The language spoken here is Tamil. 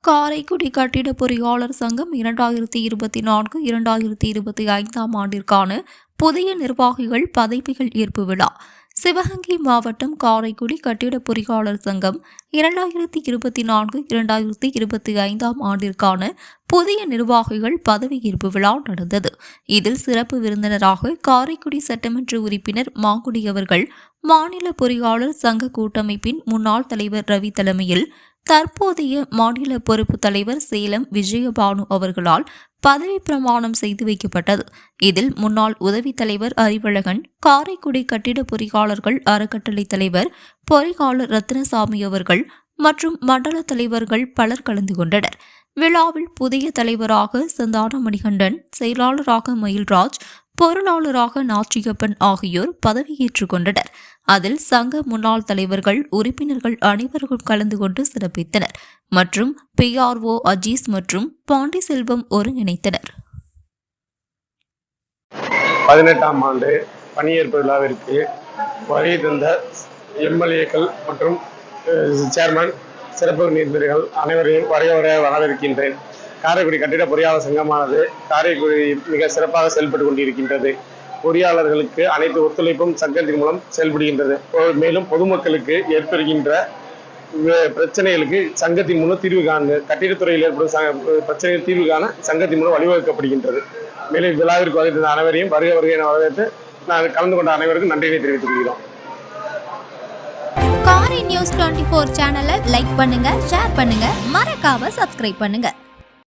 காரைக்குடி கட்டிட பொறியாளர் சங்கம் 2024-2025 ஆண்டிற்கான புதிய நிர்வாகிகள் பதவிகள் ஏற்பு விழா. சிவகங்கை மாவட்டம் காரைக்குடி கட்டிட பொறியாளர் சங்கம் 2024-2025 ஆண்டிற்கான புதிய நிர்வாகிகள் பதவியேற்பு விழா நடந்தது. இதில் சிறப்பு விருந்தினராக காரைக்குடி சட்டமன்ற உறுப்பினர் மாங்குடி அவர்கள், மாநில பொறியாளர் சங்க கூட்டமைப்பின் முன்னாள் தலைவர் ரவி தலைமையில் தற்போதைய மாநில பொறுப்பு தலைவர் சேலம் விஜயபானு அவர்களால் பதவி பிரமாணம் செய்து வைக்கப்பட்டது. இதில் முன்னாள் உதவி தலைவர் அறிவழகன், காரைக்குடி கட்டிட பொறியாளர்கள் அறக்கட்டளை தலைவர் பொறியாளர் ரத்னசாமி அவர்கள் மற்றும் மண்டல தலைவர்கள் பலர் கலந்து கொண்டனர். விழாவில் புதிய தலைவராக சந்தான மணிகண்டன், செயலாளராக மயில்ராஜ், பொருளாளராக நாச்சியப்பன் ஆகியோர் பதவியேற்றுக் கொண்டனர். அதில் சங்க முன்னாள் தலைவர்கள், உறுப்பினர்கள் அனைவரும் கலந்து கொண்டு சிறப்பித்தனர் மற்றும் PRO அஜீஸ் மற்றும் பாண்டிசெல்வம் ஒருங்கிணைத்தனர். 18ஆம் ஆண்டு பணியேற்பு விழாவிற்கு வருகை தந்த MLAக்கள் மற்றும் சேர்மன், சிறப்பு விருந்தினர்கள் அனைவரையும் வரவேற்கின்றேன். காரைக்குடி கட்டிட பொறியாளர் சங்கமானது காரைக்குடி மிக சிறப்பாக செயல்பட்டு கொண்டிருக்கின்றது. பொறியாளர்களுக்கு அனைத்து ஒத்துழைப்பும் சங்கத்தின் மூலம் செயல்படுகின்றது. மேலும் பொதுமக்களுக்கு ஏற்படுகின்ற பிரச்சனைகளுக்கு சங்கத்தின் மூலம் தீர்வு காண, கட்டிடத்துறையில் ஏற்படும் பிரச்சனைகள் தீர்வு காண சங்கத்தின் மூலம் வழிவகுக்கப்படுகின்றது. மேலும் விழாவிற்கு வருகின்ற அனைவரையும் வருகை என வரவேற்று நான் கலந்து கொண்ட அனைவருக்கும் நன்றியை தெரிவித்துக் கொள்கிறோம். காரை நியூஸ் 24 சேனலை லைக் பண்ணுங்க, ஷேர் பண்ணுங்க, மறக்காம சப்ஸ்கிரைப் பண்ணுங்க.